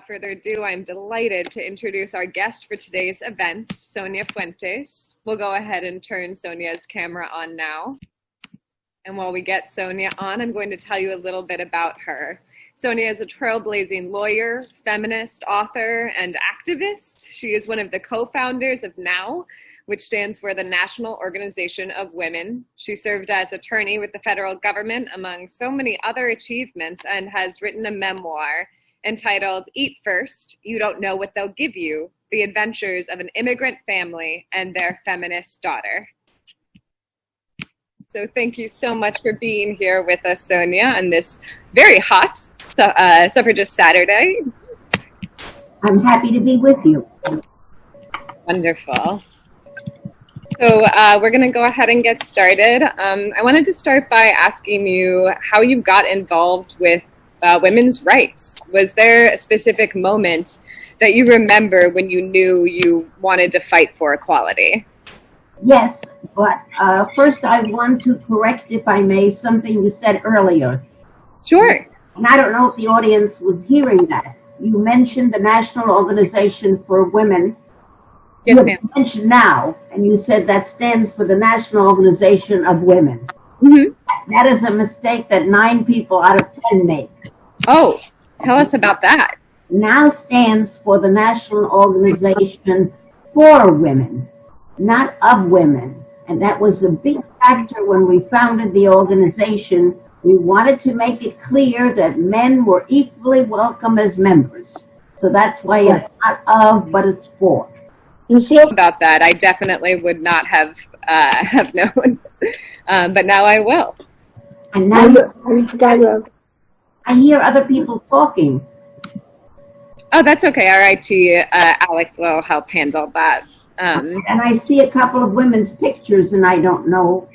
without further ado, I'm delighted to introduce our guest for today's event, Sonia Fuentes. We'll go ahead and turn Sonia's camera on now. And while we get Sonia on, I'm going to tell you a little bit about her. Sonia is a trailblazing lawyer, feminist, author, and activist. She is one of the co-founders of NOW, which stands for the National Organization of Women. She served as attorney with the federal government, among so many other achievements, and has written a memoir entitled Eat First, You Don't Know What They'll Give You, The Adventures of an Immigrant Family and Their Feminist Daughter. So thank you so much for being here with us, Sonia, on this very hot Suffragist Saturday. I'm happy to be with you. Wonderful. So we're going to go ahead and get started. I wanted to start by asking you how you got involved with women's rights. Was there a specific moment that you remember when you knew you wanted to fight for equality? Yes, but first I want to correct, if I may, something you said earlier. Sure. And I don't know if the audience was hearing that. You mentioned the National Organization for Women. Yes, you ma'am. mentioned NOW, and you said that stands for the National Organization of Women. Mm-hmm. That is a mistake that 9 people out of 10 make. Oh, tell us about that. NOW stands for the National Organization for Women, not of women. And that was a big factor when we founded the organization. We wanted to make it clear that men were equally welcome as members. So that's why it's not of, but it's for. You see about that, I definitely would not have known, but now I will. And now I hear other people talking. Oh, that's okay. Our IT, Alex, will help handle that. And I see a couple of women's pictures, and I don't know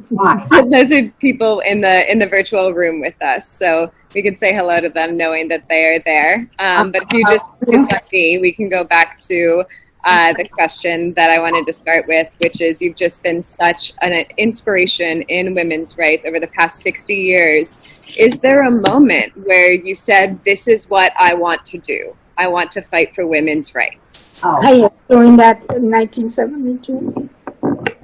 why. Those are people in the virtual room with us, so we could say hello to them knowing that they are there. But if you just focus on me, we can go back to the question that I wanted to start with, which is you've just been such an inspiration in women's rights over the past 60 years. Is there a moment where you said, this is what I want to do? I want to fight for women's rights. Oh. I joined that in 1972.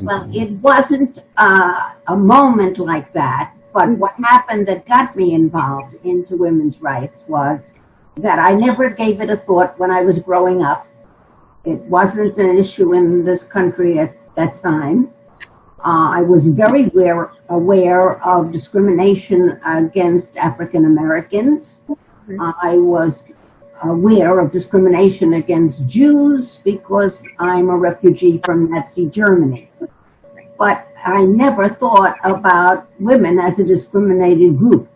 Well, it wasn't a moment like that, but what happened that got me involved into women's rights was that I never gave it a thought when I was growing up. It wasn't an issue in this country at that time. I was very aware of discrimination against African Americans. I was aware of discrimination against Jews because I'm a refugee from Nazi Germany. But I never thought about women as a discriminated group.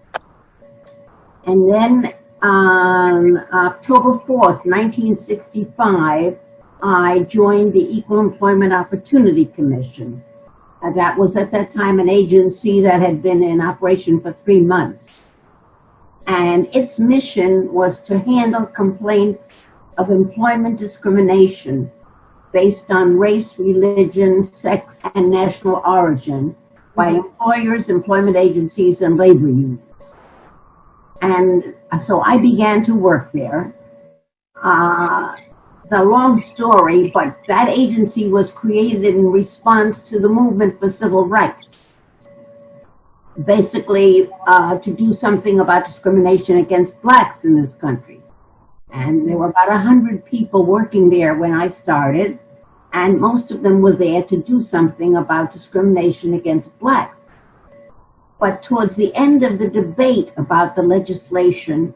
And then on October 4th, 1965, I joined the Equal Employment Opportunity Commission. That was at that time an agency that had been in operation for 3 months. And its mission was to handle complaints of employment discrimination based on race, religion, sex, and national origin by employers, employment agencies, and labor unions. And so I began to work there. It's a long story, but that agency was created in response to the movement for civil rights. Basically, to do something about discrimination against blacks in this country. And there were about 100 people working there when I started, and most of them were there to do something about discrimination against blacks. But towards the end of the debate about the legislation,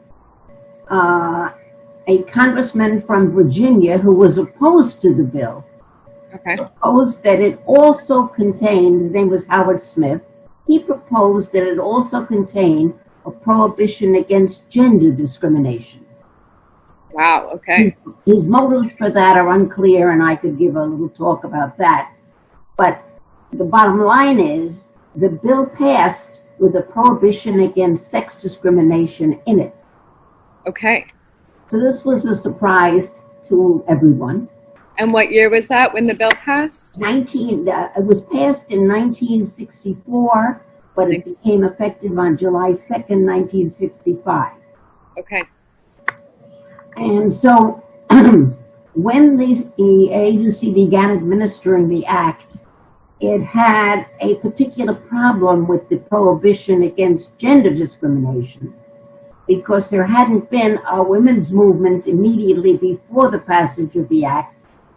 a congressman from Virginia who was opposed to the bill proposed that it also contained, his name was Howard Smith, he proposed that it also contain a prohibition against gender discrimination. Wow, okay. His motives for that are unclear, and I could give a little talk about that. But the bottom line is, the bill passed with a prohibition against sex discrimination in it. Okay. So this was a surprise to everyone. And what year was that when the bill passed? It was passed in 1964, but it became effective on July 2nd, 1965. Okay. And so when the agency began administering the act, it had a particular problem with the prohibition against gender discrimination, because there hadn't been a women's movement immediately before the passage of the act,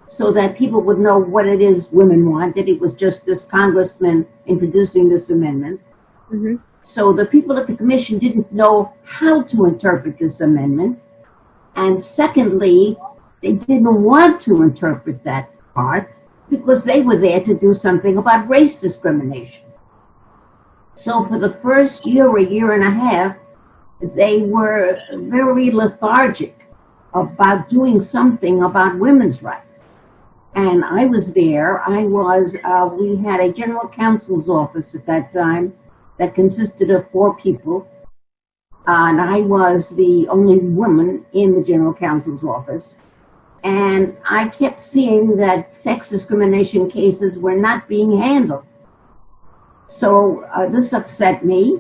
so that people would know what it is women wanted. It was just this congressman introducing this amendment. Mm-hmm. So the people at the commission didn't know how to interpret this amendment. And secondly, they didn't want to interpret that part because they were there to do something about race discrimination. So for the first year or year and a half, they were very lethargic about doing something about women's rights. And I was there. We had a general counsel's office at that time that consisted of 4 people. And I was the only woman in the general counsel's office. And I kept seeing that sex discrimination cases were not being handled. So this upset me.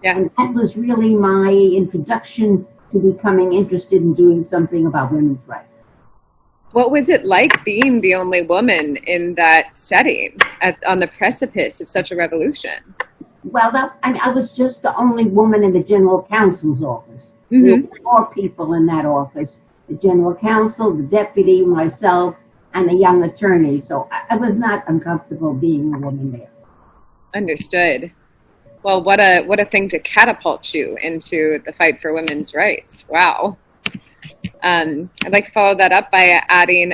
Yes. And that was really my introduction to becoming interested in doing something about women's rights. What was it like being the only woman in that setting on the precipice of such a revolution? Well, I was just the only woman in the general counsel's office. Mm-hmm. There were 4 people in that office: the general counsel, the deputy, myself, and a young attorney. So I was not uncomfortable being a woman there. Understood. Well, what a thing to catapult you into the fight for women's rights. Wow. I'd like to follow that up by adding,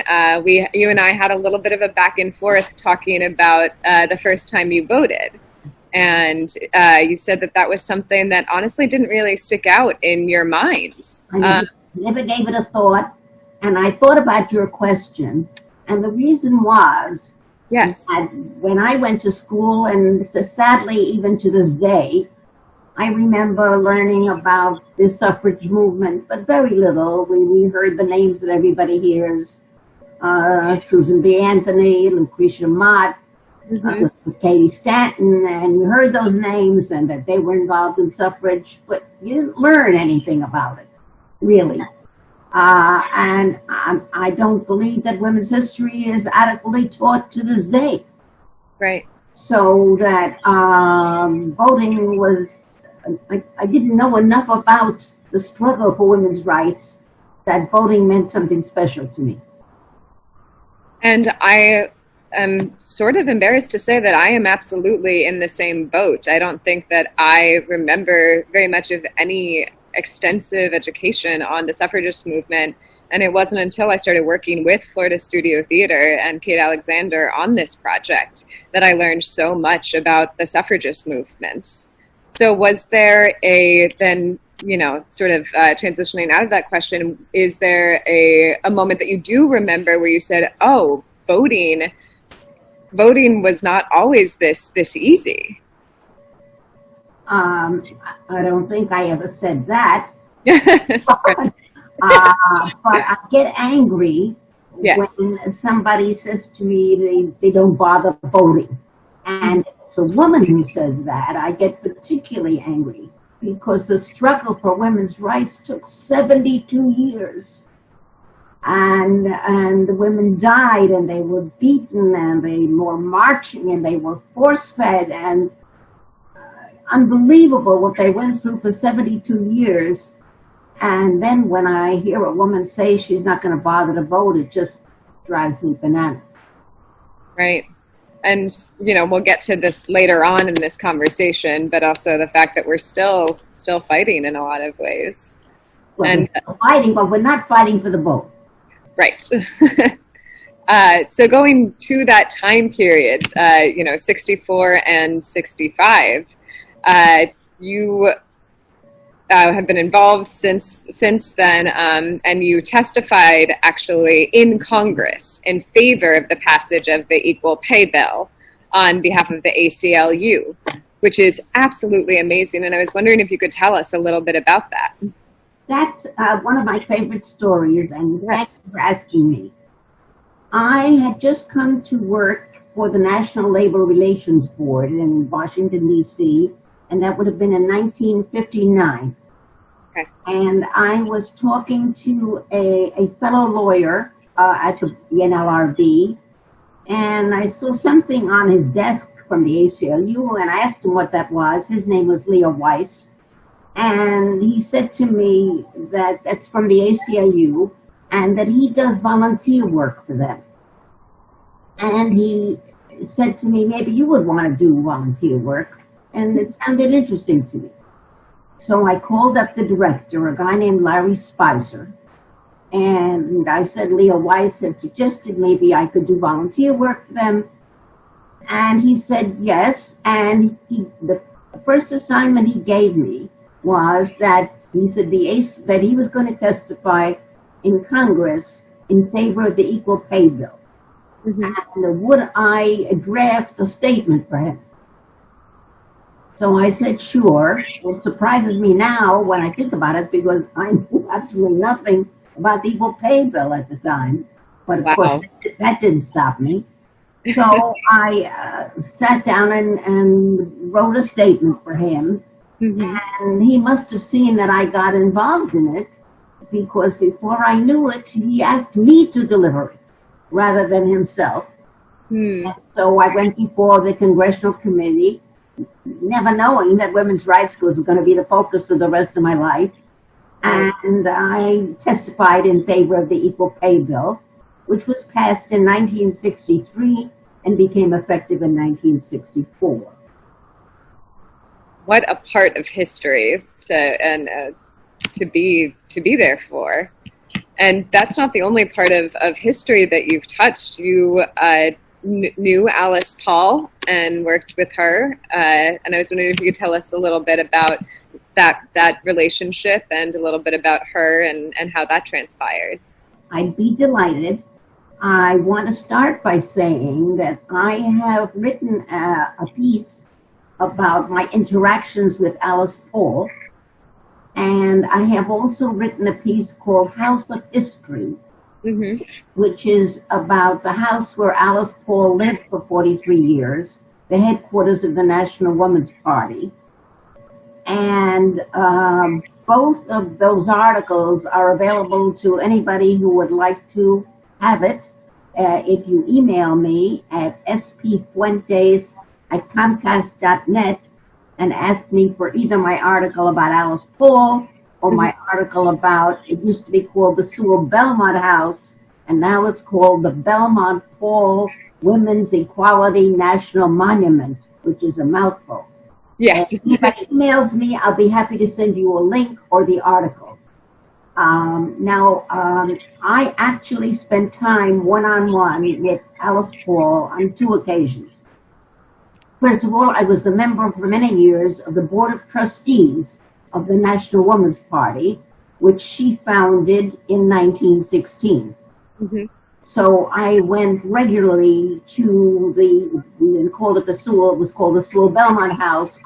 you and I had a little bit of a back and forth talking about the first time you voted. And you said that was something that honestly didn't really stick out in your mind. I never gave it a thought. And I thought about your question. And the reason was, yes, when I went to school, and sadly even to this day, I remember learning about the suffrage movement, but very little. We heard the names that everybody hears: Susan B. Anthony, Lucretia Mott, Katie Stanton, and you heard those names and that they were involved in suffrage, but you didn't learn anything about it, really. And I don't believe that women's history is adequately taught to this day. Right. So that voting was, I didn't know enough about the struggle for women's rights that voting meant something special to me. And I am sort of embarrassed to say that I am absolutely in the same boat. I don't think that I remember very much of any extensive education on the suffragist movement. And it wasn't until I started working with Florida Studio Theater and Kate Alexander on this project that I learned so much about the suffragist movement. So was there sort of transitioning out of that question, is there a moment that you do remember where you said, oh, voting was not always this easy? I don't think I ever said that. But I get angry when somebody says to me they don't bother voting. And it's a woman who says that. I get particularly angry because the struggle for women's rights took 72 years. And the women died, and they were beaten, and they were marching, and they were force-fed, and unbelievable what they went through for 72 years. And then when I hear a woman say she's not going to bother to vote, it just drives me bananas. Right. And, we'll get to this later on in this conversation, but also the fact that we're still fighting in a lot of ways. Well, we're still fighting, but we're not fighting for the vote. Right. So going to that time period, 64 and 65, you have been involved since then, and you testified actually in Congress in favor of the passage of the Equal Pay Bill on behalf of the ACLU, which is absolutely amazing. And I was wondering if you could tell us a little bit about that. That's one of my favorite stories, and thanks for asking me. I had just come to work for the National Labor Relations Board in Washington, D.C., and that would have been in 1959. Okay. And I was talking to a fellow lawyer at the NLRB, and I saw something on his desk from the ACLU, and I asked him what that was. His name was Leo Weiss, and he said to me that that's from the ACLU, and that he does volunteer work for them. And he said to me, maybe you would want to do volunteer work, and it sounded interesting to me. So I called up the director, a guy named Larry Spicer, and I said Leo Weiss had suggested maybe I could do volunteer work for them. And he said yes, and the first assignment he gave me was that he said that he was going to testify in Congress in favor of the Equal Pay Bill. Mm-hmm. And would I draft a statement for him? So I said, sure. It surprises me now when I think about it because I knew absolutely nothing about the Equal Pay Bill at the time. But of course, that didn't stop me. So I sat down and wrote a statement for him. Mm-hmm. And he must have seen that I got involved in it because before I knew it, he asked me to deliver it rather than himself. Mm. So I went before the Congressional Committee, never knowing that women's rights was going to be the focus of the rest of my life. And I testified in favor of the Equal Pay Bill, which was passed in 1963 and became effective in 1964. What a part of history to be there for. And that's not the only part of history that you've touched. You knew Alice Paul and worked with her. And I was wondering if you could tell us a little bit about that relationship and a little bit about her and how that transpired. I'd be delighted. I want to start by saying that I have written a piece about my interactions with Alice Paul. And I have also written a piece called House of History, mm-hmm. which is about the house where Alice Paul lived for 43 years, the headquarters of the National Woman's Party. And both of those articles are available to anybody who would like to have it. If you email me at spfuentes@comcast.net and ask me for either my article about Alice Paul or my article about, it used to be called the Sewell Belmont House, and now it's called the Belmont Paul Women's Equality National Monument, which is a mouthful. Yes. If anybody emails me, I'll be happy to send you a link or the article. I actually spent time one-on-one with Alice Paul on 2 occasions. First of all, I was the member for many years of the Board of Trustees of the National Woman's Party, which she founded in 1916. Mm-hmm. So I went regularly to we called it the Sewell, it was called the Sewell Belmont House,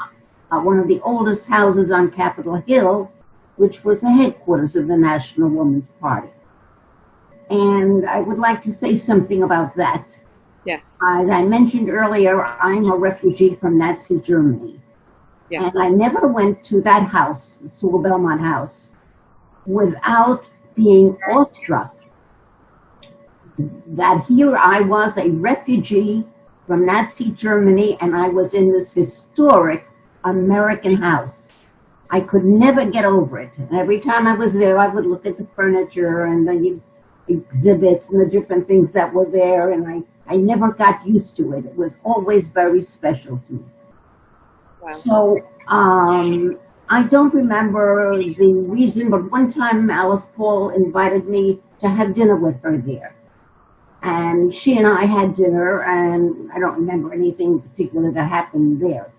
one of the oldest houses on Capitol Hill, which was the headquarters of the National Woman's Party. And I would like to say something about that. Yes. As I mentioned earlier, I'm a refugee from Nazi Germany. Yes. And I never went to that house, the Sewell Belmont House, without being awestruck that here I was a refugee from Nazi Germany and I was in this historic American house. I could never get over it. And every time I was there, I would look at the furniture and the exhibits and the different things that were there, and I never got used to it. It was always very special to me. Wow. So I don't remember the reason, but one time Alice Paul invited me to have dinner with her there. And she and I had dinner, and I don't remember anything particular that happened there.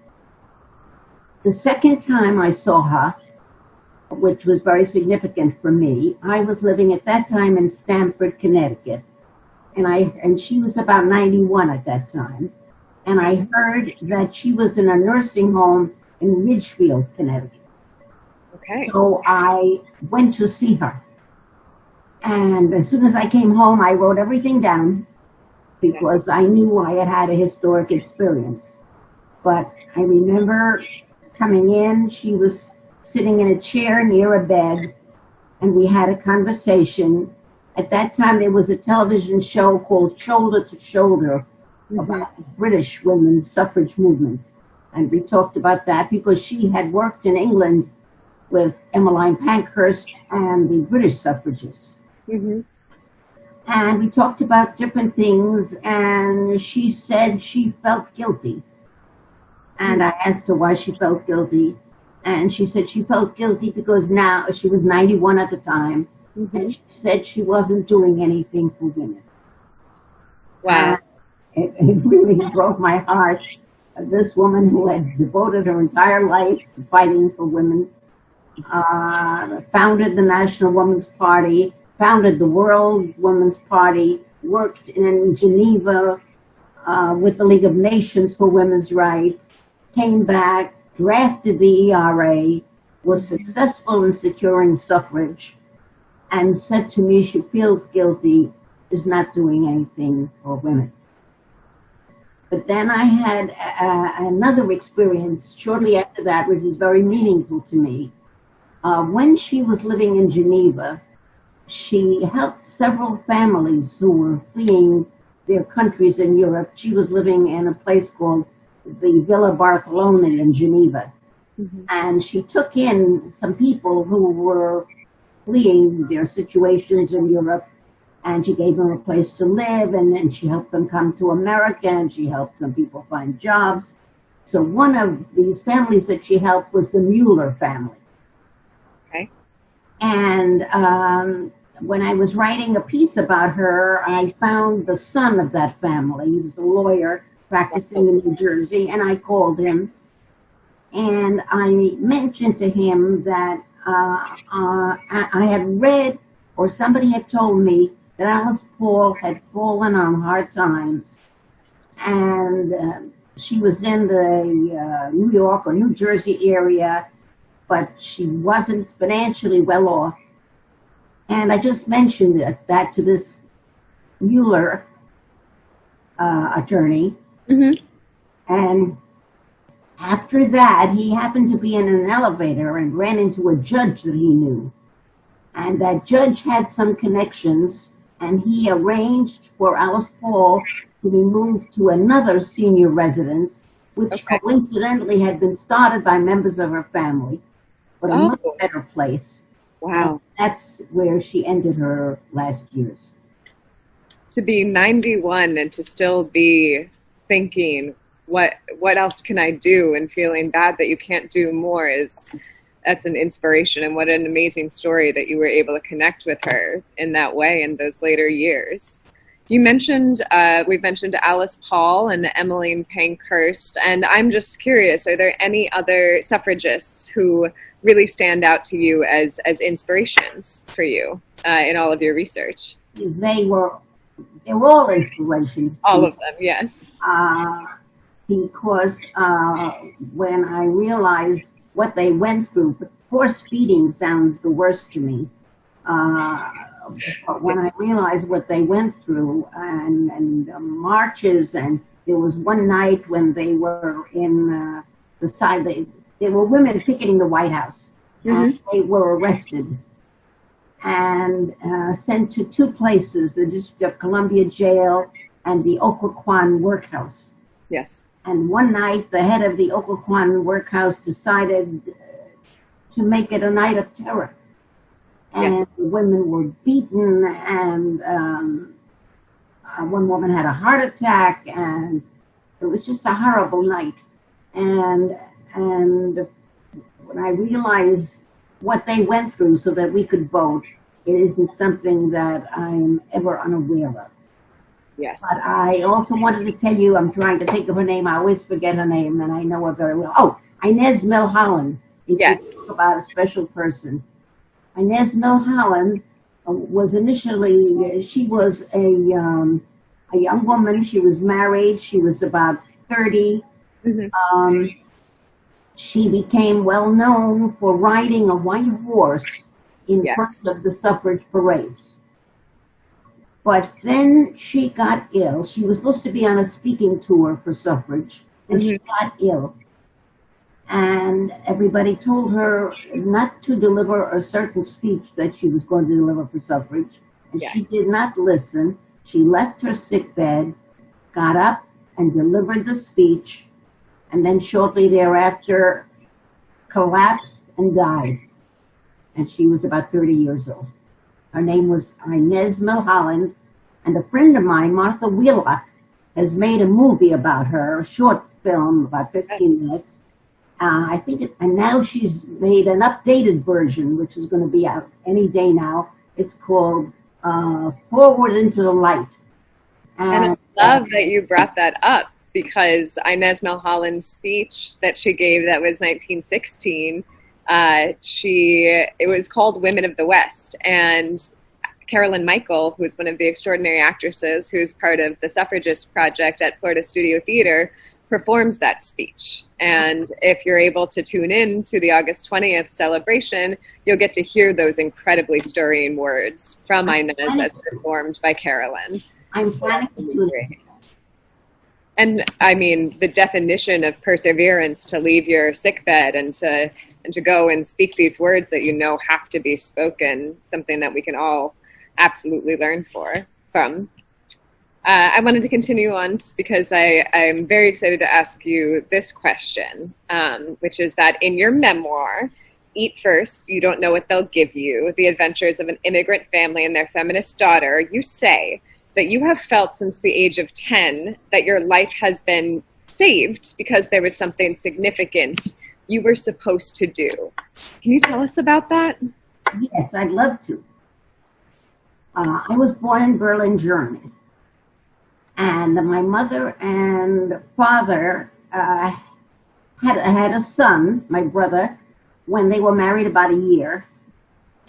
The second time I saw her, which was very significant for me, I was living at that time in Stamford, Connecticut. And she was about 91 at that time. And I heard that she was in a nursing home in Ridgefield, Connecticut. Okay. So I went to see her. And as soon as I came home, I wrote everything down because I knew I had had a historic experience. But I remember coming in, she was sitting in a chair near a bed, and we had a conversation. At that time, there was a television show called Shoulder to Shoulder about the British women's suffrage movement. And we talked about that because she had worked in England with Emmeline Pankhurst and the British suffragists. And we talked about different things, and she said she felt guilty. And I asked her why she felt guilty. And she said she felt guilty because now, she was 91 at the time, and she said she wasn't doing anything for women. Wow. It really broke my heart. This woman who had devoted her entire life to fighting for women, founded the National Women's Party, founded the World Women's Party, worked in Geneva with the League of Nations for Women's Rights, came back, drafted the ERA, was successful in securing suffrage, and said to me she feels guilty, is not doing anything for women. But then I had another experience shortly after that, which is very meaningful to me. When she was living in Geneva, she helped several families who were fleeing their countries in Europe. She was living in a place called the Villa Bartholone in Geneva. And she took in some people who were fleeing their situations in Europe, and she gave them a place to live, and then she helped them come to America, and she helped some people find jobs. So one of these families that she helped was the Mueller family. Okay. And when I was writing a piece about her, I found the son of that family. He was a lawyer practicing in New Jersey, and I called him. And I mentioned to him that I had read, or somebody had told me, that Alice Paul had fallen on hard times. And she was in the New York or New Jersey area, but she wasn't financially well off. And I just mentioned that to this Mueller attorney. And after that, he happened to be in an elevator and ran into a judge that he knew. And that judge had some connections, and he arranged for Alice Paul to be moved to another senior residence, which coincidentally had been started by members of her family, but a much better place. Wow. And that's where she ended her last years. To be 91 and to still be thinking, what else can I do, and feeling bad that you can't do more, that's an inspiration. And what an amazing story that you were able to connect with her in that way in those later years. You mentioned, we've mentioned Alice Paul and Emmeline Pankhurst, and I'm just curious, are there any other suffragists who really stand out to you as inspirations for you in all of your research? They were all inspirations. All of them, yes. Because when I realized what they went through, force feeding sounds the worst to me. But when I realized what they went through, and marches, and there was one night when they were in the side, there were women picketing the White House, and they were arrested and sent to two places, the District of Columbia Jail and the Occoquan Workhouse. Yes. And one night, the head of the Occoquan Workhouse decided to make it a night of terror. And the women were beaten, and one woman had a heart attack, and it was just a horrible night. And when I realized what they went through so that we could vote, it isn't something that I'm ever unaware of. Yes. But I also wanted to tell you, I'm trying to think of her name. I always forget her name, and I know her very well. Oh, Inez Milholland. Yes. Talk about a special person. Inez Milholland was initially, she was a young woman. She was married. She was about 30. She became well known for riding a white horse in front of the suffrage parades. But then she got ill. She was supposed to be on a speaking tour for suffrage, and she got ill. and everybody told her not to deliver a certain speech that she was going to deliver for suffrage, and Yeah. she did not listen. She left her sick bed, got up and delivered the speech, and then shortly thereafter collapsed and died. And she was about 30 years old. Her name was Inez Milholland, and a friend of mine, Martha Wheelock, has made a movie about her, a short film, about 15 minutes. I think, and now she's made an updated version, which is going to be out any day now. It's called Forward into the Light. And I love that you brought that up, because Inez Milholland's speech that she gave, that was 1916, it was called Women of the West, and Carolyn Michael, who's one of the extraordinary actresses who's part of the Suffragist project at Florida Studio Theater, performs that speech. And if you're able to tune in to the August 20th celebration, you'll get to hear those incredibly stirring words from Inez as performed by Carolyn. I'm planning to tune in. And I mean, the definition of perseverance, to leave your sickbed and to go and speak these words that you know have to be spoken, something that we can all absolutely learn from. I wanted to continue on because I'm very excited to ask you this question, which is that in your memoir, Eat First, You Don't Know What They'll Give You, The Adventures of an Immigrant Family and Their Feminist Daughter, you say that you have felt since the age of 10 that your life has been saved because there was something significant you were supposed to do. Can you tell us about that? Yes, I'd love to. I was born in Berlin, Germany. And my mother and father had a son, my brother, when they were married about a year.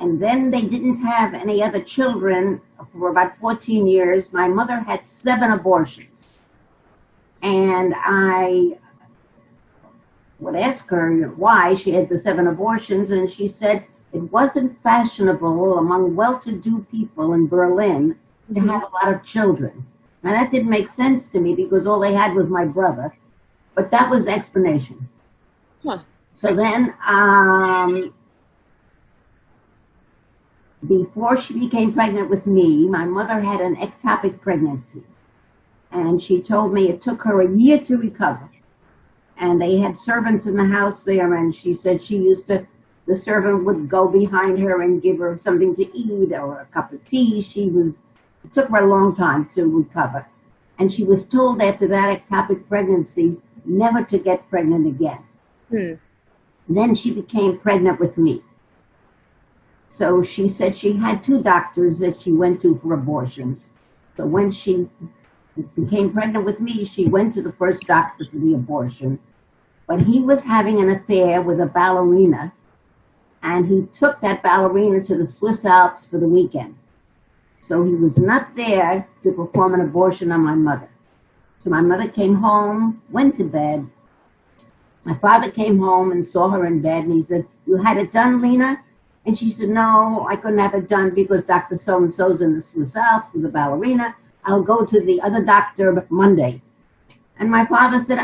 And then they didn't have any other children for about 14 years. My mother had 7 abortions. And I would ask her why she had the 7 abortions, and she said it wasn't fashionable among well-to-do people in Berlin to have a lot of children. Now that didn't make sense to me because all they had was my brother, but that was the explanation. Huh. So then, before she became pregnant with me, my mother had an ectopic pregnancy. And she told me it took her a year to recover. And they had servants in the house there, and she said the servant would go behind her and give her something to eat or a cup of tea. It took her a long time to recover. And she was told after that ectopic pregnancy never to get pregnant again. Then she became pregnant with me. So she said she had 2 doctors that she went to for abortions. So when she became pregnant with me, she went to the first doctor for the abortion. But he was having an affair with a ballerina, and he took that ballerina to the Swiss Alps for the weekend. So he was not there to perform an abortion on my mother. So my mother came home, went to bed. My father came home and saw her in bed, and he said, "You had it done, Lena?" And she said, "No, I couldn't have it done because Dr. So-and-so's in the Swiss Alps with the ballerina. I'll go to the other doctor Monday." And my father said,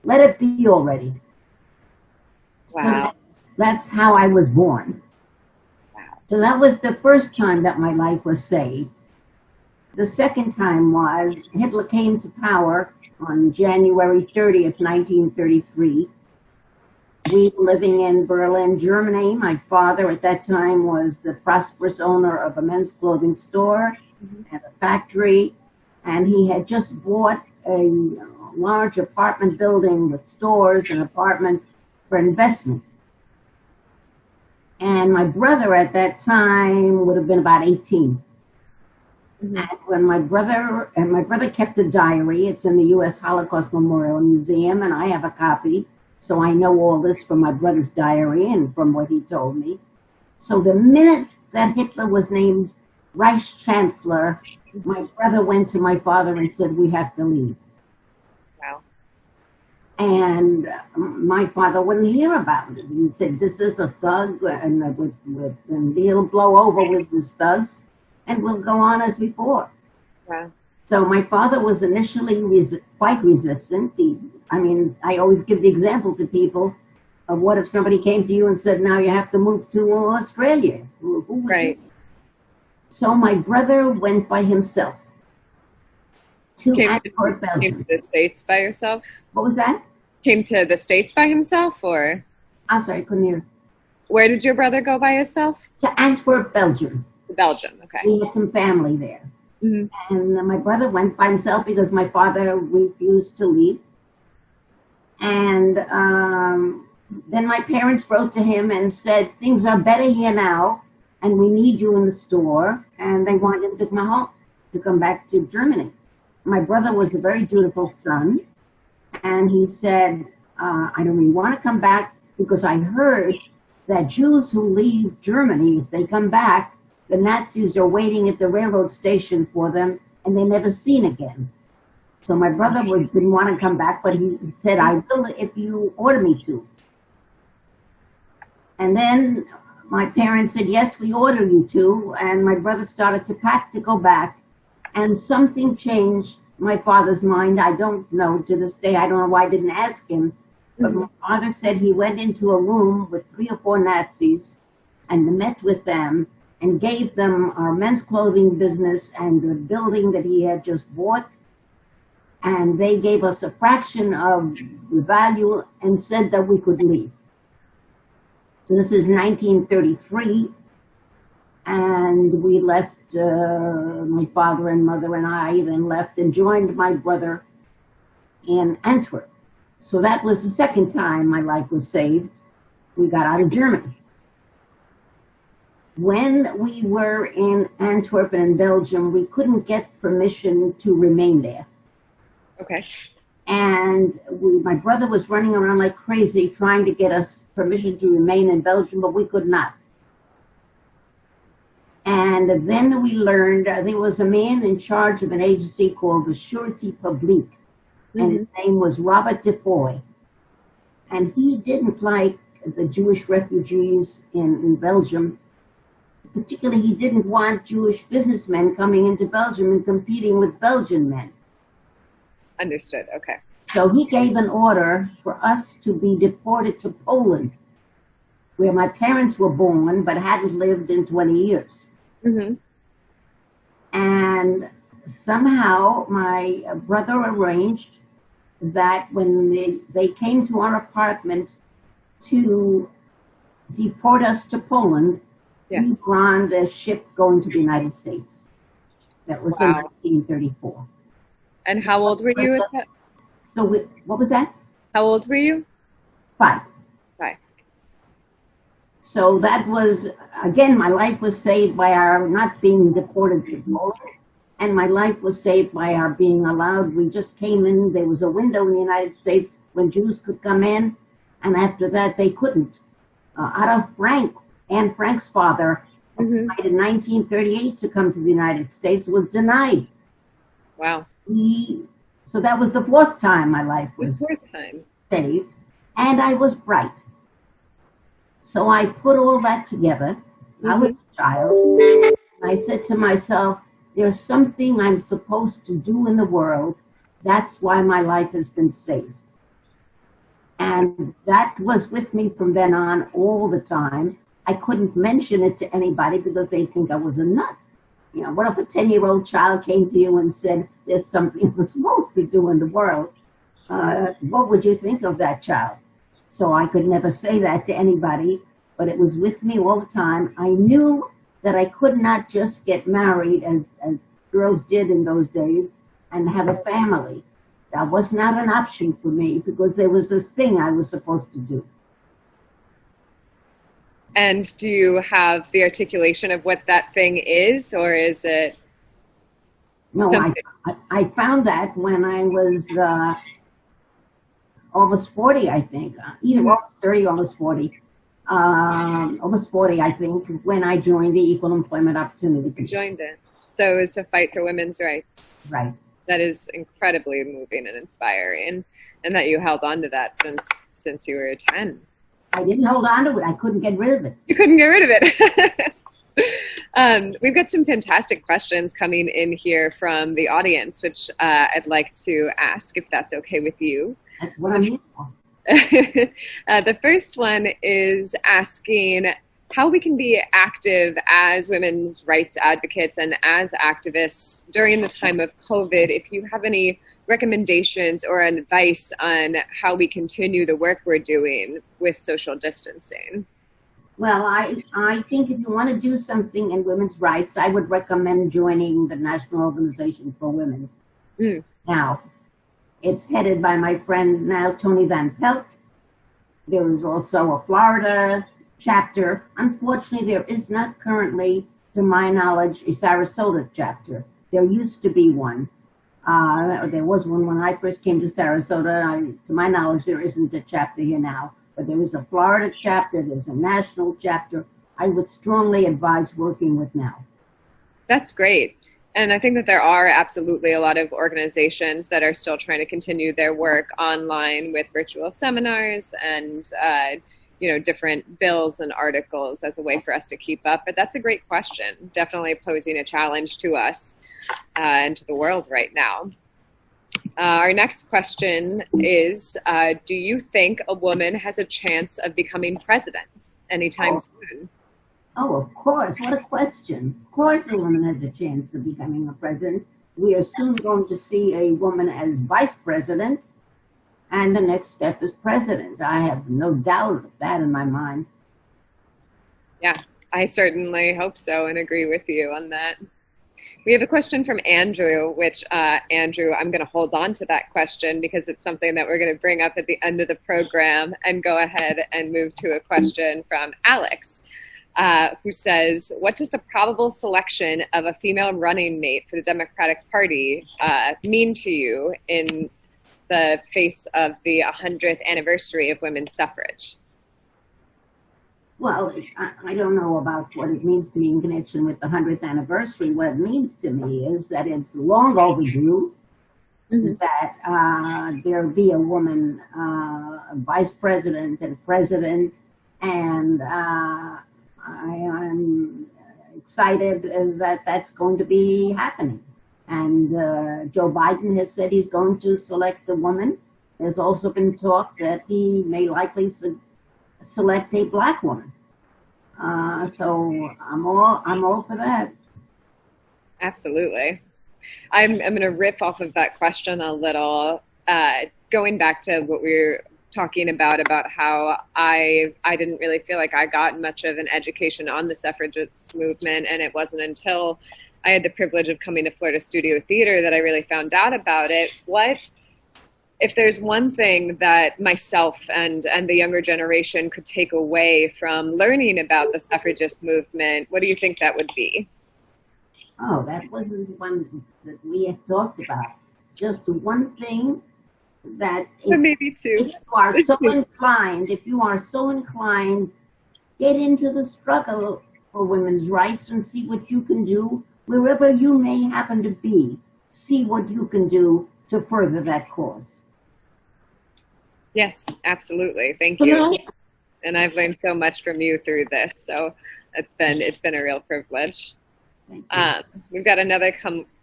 let it be already. Wow. So that's how I was born. So that was the first time that my life was saved. The second time was Hitler came to power on January 30th, 1933. We were living in Berlin, Germany. My father at that time was the prosperous owner of a men's clothing store and a factory, and he had just bought a large apartment building with stores and apartments for investment. And my brother at that time would have been about 18. And when my brother kept a diary, it's in the U.S. Holocaust Memorial Museum, and I have a copy. So I know all this from my brother's diary and from what he told me. So the minute that Hitler was named Reich Chancellor, my brother went to my father and said, "We have to leave." Wow. And my father wouldn't hear about it. He said, "This is a thug, and he'll blow over with his thugs, and we'll go on as before." Wow. So my father was initially quite resistant. I always give the example to people. What if somebody came to you and said, now you have to move to Australia? Who would Right. you? So my brother went by himself to Antwerp, Came to Belgium. the States by yourself? What was that? Came to the States by himself, or I'm sorry, I couldn't hear. where did your brother go by himself? To Antwerp, Belgium. To Belgium, okay. We had some family there. Mhm. And my brother went by himself because my father refused to leave. And then my parents wrote to him and said, things are better here now, and we need you in the store. And they wanted him to come home, to come back to Germany. My brother was a very dutiful son. And he said, I don't really want to come back because I heard that Jews who leave Germany, if they come back, the Nazis are waiting at the railroad station for them and they're never seen again. So my brother didn't want to come back, but he said, I will if you order me to. And then my parents said, yes, we order you to. And my brother started to pack to go back. And something changed my father's mind. I don't know to this day. I don't know why I didn't ask him. But my father said he went into a room with 3 or 4 Nazis and met with them and gave them our men's clothing business and the building that he had just bought. And they gave us a fraction of the value and said that we could leave. So this is 1933. And we left, my father and mother and I even left and joined my brother in Antwerp. So that was the second time my life was saved. We got out of Germany. When we were in Antwerp and in Belgium, we couldn't get permission to remain there. Okay. And my brother was running around like crazy trying to get us permission to remain in Belgium, but we could not. And then we learned there was a man in charge of an agency called the Surety Publique, and his name was Robert Defoe. And he didn't like the Jewish refugees in Belgium. Particularly, he didn't want Jewish businessmen coming into Belgium and competing with Belgian men. Understood. Okay. So he gave an order for us to be deported to Poland, where my parents were born but hadn't lived in 20 years. Mm-hmm. And somehow my brother arranged that when they came to our apartment to deport us to Poland, Yes. we were on the ship going to the United States. That was in 1934. And how old were you at that? So what was that? How old were you? 5. 5. So that was, again, my life was saved by our not being deported to Poland, and my life was saved by our being allowed. We just came in, there was a window in the United States when Jews could come in, and after that they couldn't. Otto Frank, Anne Frank's father, applied in 1938 to come to the United States, was denied. Wow. So that was the 4th time my life was The 4th time. saved, and I was bright. So I put all that together. I was a child. And I said to myself, there's something I'm supposed to do in the world. That's why my life has been saved. And that was with me from then on all the time. I couldn't mention it to anybody because they'd think I was a nut. You know, what if a 10-year-old child came to you and said, there's something you're supposed to do in the world? What would you think of that child? So I could never say that to anybody, but it was with me all the time. I knew that I could not just get married as girls did in those days and have a family. That was not an option for me because there was this thing I was supposed to do. And do you have the articulation of what that thing is, or is it? No, I found that when I was almost 40, I think. Either almost 30, almost 40. Almost 40, I think, when I joined the Equal Employment Opportunity Commission. Joined it. So it was to fight for women's rights. Right. That is incredibly moving and inspiring, and that you held on to that since you were 10. I didn't hold on to it. I couldn't get rid of it. You couldn't get rid of it. We've got some fantastic questions coming in here from the audience, which I'd like to ask if that's okay with you. That's what I'm here for. The first one is asking how we can be active as women's rights advocates and as activists during the time of COVID. If you have any recommendations or advice on how we continue the work we're doing with social distancing. Well, I think if you want to do something in women's rights, I would recommend joining the National Organization for Women. Now, it's headed by my friend now, Tony Van Pelt. There is also a Florida chapter. Unfortunately, there is not currently, to my knowledge, a Sarasota chapter. There used to be one. There was one when I first came to Sarasota. To my knowledge, there isn't a chapter here now. But there is a Florida chapter. There's a national chapter. I would strongly advise working with now. That's great. And I think that there are absolutely a lot of organizations that are still trying to continue their work online with virtual seminars and different bills and articles as a way for us to keep up. But that's a great question. Definitely posing a challenge to us and to the world right now. Our next question is, do you think a woman has a chance of becoming president anytime soon? Oh, of course. What a question. Of course a woman has a chance of becoming a president. We are soon going to see a woman as vice president, and the next step is president. I have no doubt of that in my mind. Yeah, I certainly hope so and agree with you on that. We have a question from Andrew, which, Andrew, I'm going to hold on to that question because it's something that we're going to bring up at the end of the program and go ahead and move to a question from Alex, who says, what does the probable selection of a female running mate for the Democratic Party mean to you in the face of the 100th anniversary of women's suffrage? Well, I don't know about what it means to me in connection with the 100th anniversary. What it means to me is that it's long overdue that there be a woman vice president and president, and I am excited that that's going to be happening. And Joe Biden has said he's going to select a woman. There's also been talk that he may likely select a black woman. So I'm all for that. Absolutely. I'm going to riff off of that question a little, going back to what we were talking about how I didn't really feel like I got much of an education on the suffragist movement, and it wasn't until I had the privilege of coming to Florida Studio Theater that I really found out about it. What if there's one thing that myself and the younger generation could take away from learning about the suffragist movement, what do you think that would be? Oh, that wasn't one that we had talked about. Just one thing that maybe two. If you are so inclined, get into the struggle for women's rights and see what you can do wherever you may happen to be. See what you can do to further that cause. Yes, absolutely. Thank you. And I've learned so much from you through this. So it's been a real privilege. We've got another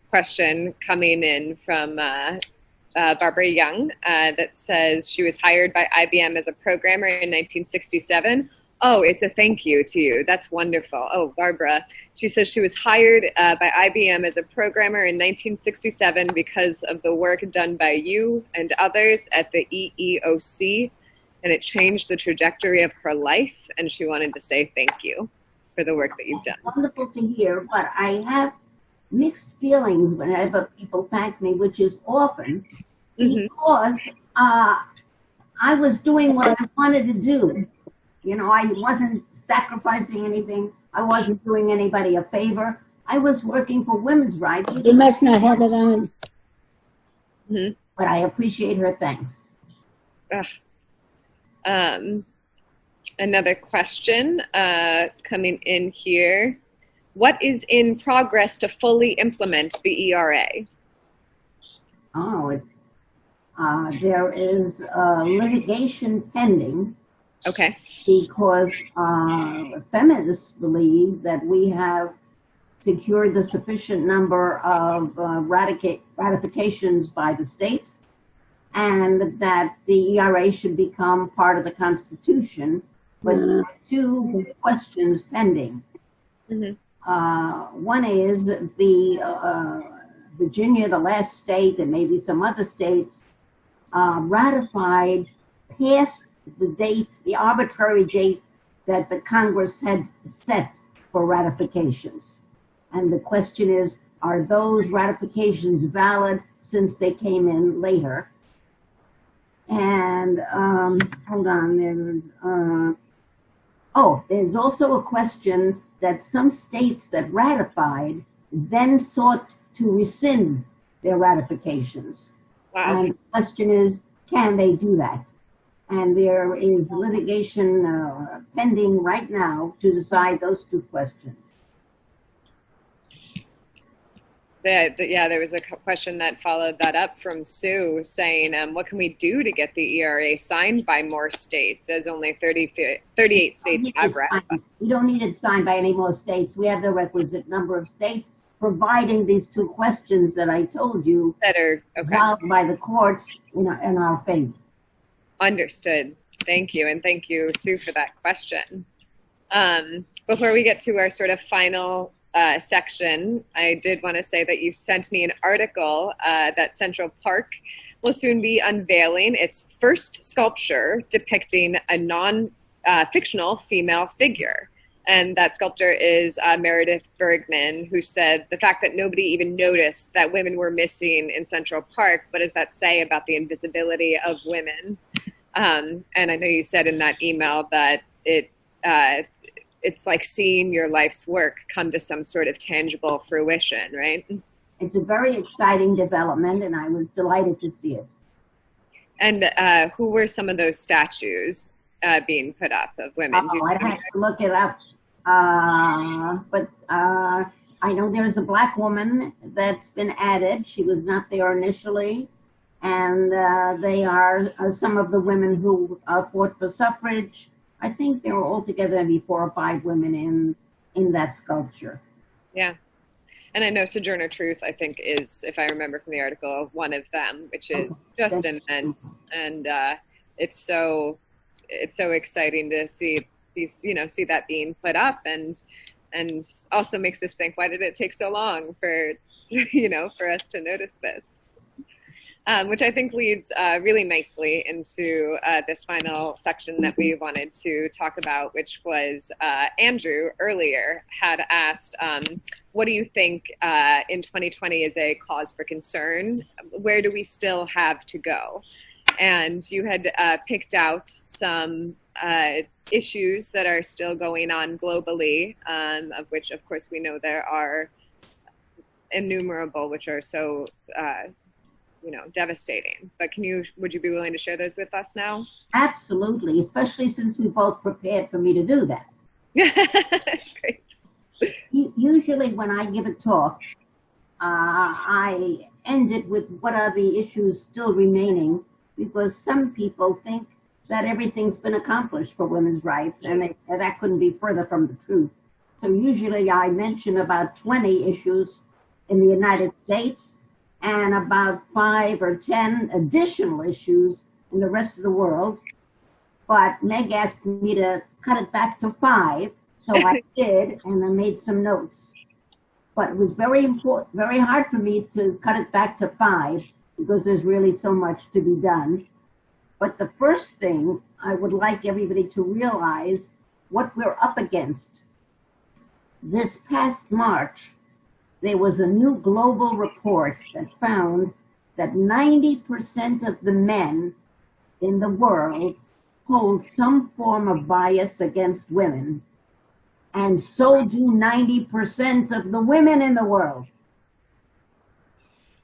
question coming in from Barbara Young that says she was hired by IBM as a programmer in 1967. Oh, it's a thank you to you. That's wonderful. Oh, Barbara. She says she was hired by IBM as a programmer in 1967 because of the work done by you and others at the EEOC, and it changed the trajectory of her life, and she wanted to say thank you for the work that you've done. Wonderful to hear, but I have mixed feelings whenever people thank me, which is often because I was doing what I wanted to do. You know, I wasn't sacrificing anything. I wasn't doing anybody a favor. I was working for women's rights. You must not have it on. But I appreciate her thanks. Another question coming in here. What is in progress to fully implement the ERA? Oh, there is litigation pending. Okay. Because feminists believe that we have secured the sufficient number of ratifications by the states, and that the ERA should become part of the Constitution, but there are two questions pending. Mm-hmm. One is the Virginia, the last state, and maybe some other states, ratified past the date, the arbitrary date that the Congress had set for ratifications. And the question is, are those ratifications valid since they came in later? And hold on, there's also a question that some states that ratified then sought to rescind their ratifications. Wow. And the question is, can they do that? And there is litigation pending right now to decide those two questions. Yeah, there was a question that followed that up from Sue saying, what can we do to get the ERA signed by more states, as only 38 states have ratified? We don't need it signed by any more states. We have the requisite number of states, providing these two questions that I told you that are resolved by the courts in our favor. Understood. Thank you. And thank you, Sue, for that question. Before we get to our sort of final section, I did want to say that you sent me an article that Central Park will soon be unveiling its first sculpture depicting a non-fictional female figure. And that sculptor is Meredith Bergman, who said the fact that nobody even noticed that women were missing in Central Park, what does that say about the invisibility of women? And I know you said in that email that it's like seeing your life's work come to some sort of tangible fruition, right? It's a very exciting development, and I was delighted to see it. And who were some of those statues being put up of women? I'd have to look it up. But I know there's a black woman that's been added. She was not there initially. And they are some of the women who fought for suffrage. I think there were altogether maybe 4 or 5 women in that sculpture. Yeah. And I know Sojourner Truth, I think, is, if I remember from the article, one of them, which is just immense. And it's so exciting to see these, see that being put up, and also makes us think, why did it take so long for, for us to notice this? Which I think leads really nicely into this final section that we wanted to talk about, which was Andrew earlier had asked, what do you think in 2020 is a cause for concern? Where do we still have to go? And you had picked out some issues that are still going on globally, of which, of course, we know there are innumerable, which are so devastating. But would you be willing to share those with us now? Absolutely, especially since we both prepared for me to do that. Great. Usually when I give a talk, I end it with what are the issues still remaining, because some people think that everything's been accomplished for women's rights, and that couldn't be further from the truth. So usually I mention about 20 issues in the United States, and about 5 or 10 additional issues in the rest of the world. But Meg asked me to cut it back to 5, so I did, and I made some notes. But it was very hard for me to cut it back to 5, because there's really so much to be done. But the first thing I would like everybody to realize what we're up against. This past March, there was a new global report that found that 90% of the men in the world hold some form of bias against women, and so do 90% of the women in the world.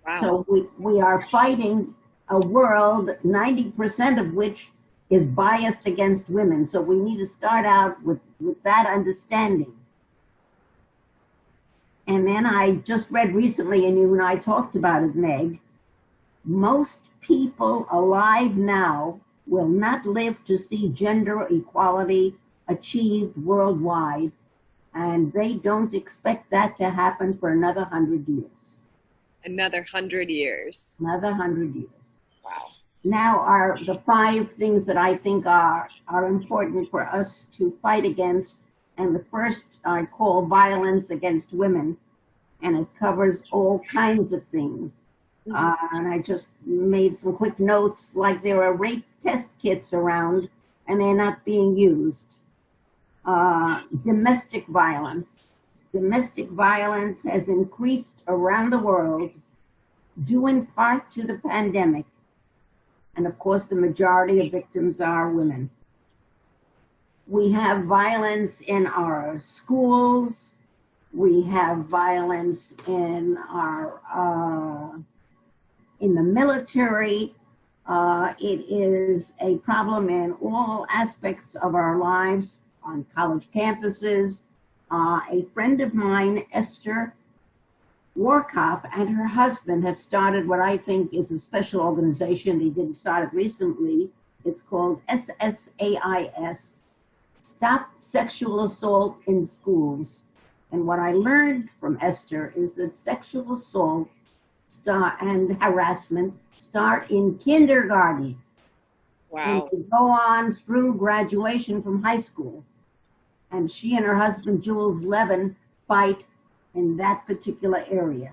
Wow. So we are fighting a world, 90% of which is biased against women. So we need to start out with that understanding. And then I just read recently, and you and I talked about it, Meg, most people alive now will not live to see gender equality achieved worldwide, and they don't expect that to happen for another 100 years. Another 100 years. Another 100 years. Wow. now are the 5 things that I think are important for us to fight against. And the first I call violence against women, and it covers all kinds of things. And I just made some quick notes, like there are rape test kits around and they're not being used. Domestic violence. Domestic violence has increased around the world, due in part to the pandemic. And of course, the majority of victims are women. We have violence in our schools. We have violence in our in the military. It is a problem in all aspects of our lives, on college campuses. A friend of mine, Esther Warkoff, and her husband have started what I think is a special organization. They didn't start it recently. It's called SSAIS, Stop Sexual Assault in Schools. And what I learned from Esther is that sexual assault and harassment start in kindergarten. Wow. And go on through graduation from high school. And she and her husband, Jules Levin, fight in that particular area.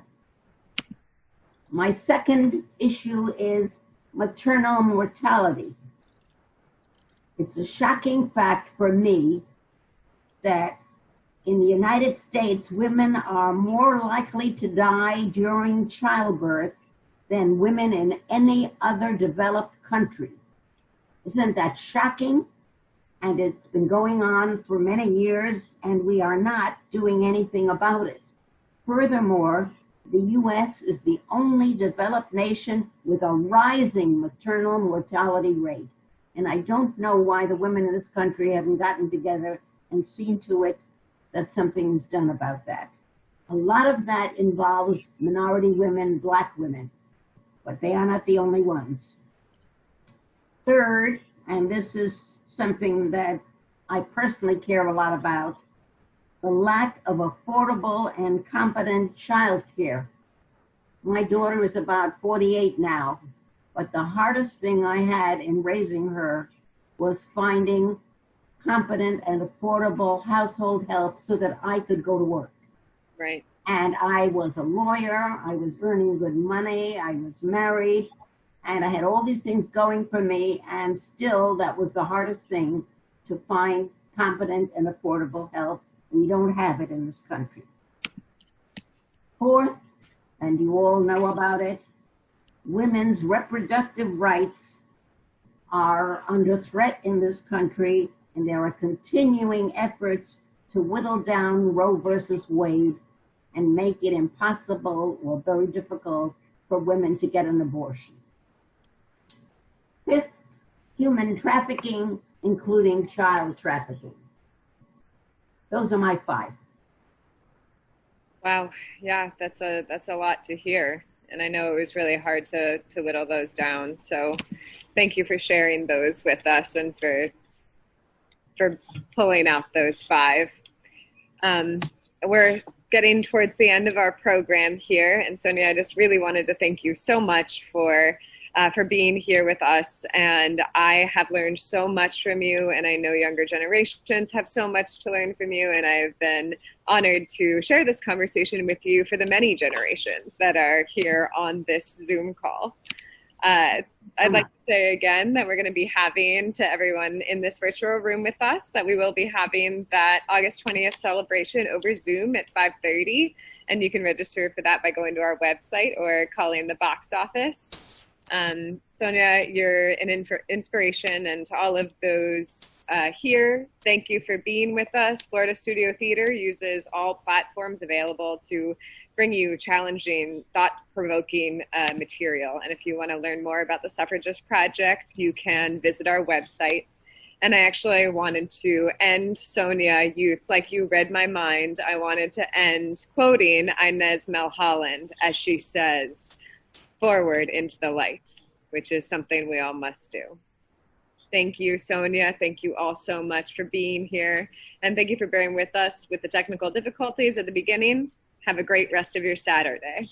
My second issue is maternal mortality. It's a shocking fact for me that in the United States, women are more likely to die during childbirth than women in any other developed country. Isn't that shocking? And it's been going on for many years, and we are not doing anything about it. Furthermore, the U.S. is the only developed nation with a rising maternal mortality rate. And I don't know why the women in this country haven't gotten together and seen to it that something is done about that. A lot of that involves minority women, Black women, but they are not the only ones. Third, and this is something that I personally care a lot about, the lack of affordable and competent child care. My daughter is about 48 now, but the hardest thing I had in raising her was finding competent and affordable household help so that I could go to work. Right. And I was a lawyer, I was earning good money, I was married, and I had all these things going for me, and still that was the hardest thing, to find competent and affordable help. We don't have it in this country. Fourth, and you all know about it, women's reproductive rights are under threat in this country, and there are continuing efforts to whittle down Roe versus Wade and make it impossible or very difficult for women to get an abortion. Fifth, human trafficking, including child trafficking. Those are my 5. Wow. Yeah, that's a lot to hear. And I know it was really hard to whittle those down. So thank you for sharing those with us and for pulling out those 5. We're getting towards the end of our program here. And Sonia, I just really wanted to thank you so much for being here with us. And I have learned so much from you, and I know younger generations have so much to learn from you. And I've been honored to share this conversation with you for the many generations that are here on this Zoom call. I'd like to say again that we're going to be having, to everyone in this virtual room with us, that we will be having that August 20th celebration over Zoom at 5:30. And you can register for that by going to our website or calling the box office. Sonia, you're an inspiration, and to all of those here, thank you for being with us. Florida Studio Theater uses all platforms available to bring you challenging, thought-provoking material. And if you want to learn more about the Suffragist Project, you can visit our website. And I actually wanted to end, Sonia, it's like you read my mind. I wanted to end quoting Inez Milholland as she says, "Forward into the light," which is something we all must do. Thank you, Sonia. Thank you all so much for being here. And thank you for bearing with us with the technical difficulties at the beginning. Have a great rest of your Saturday.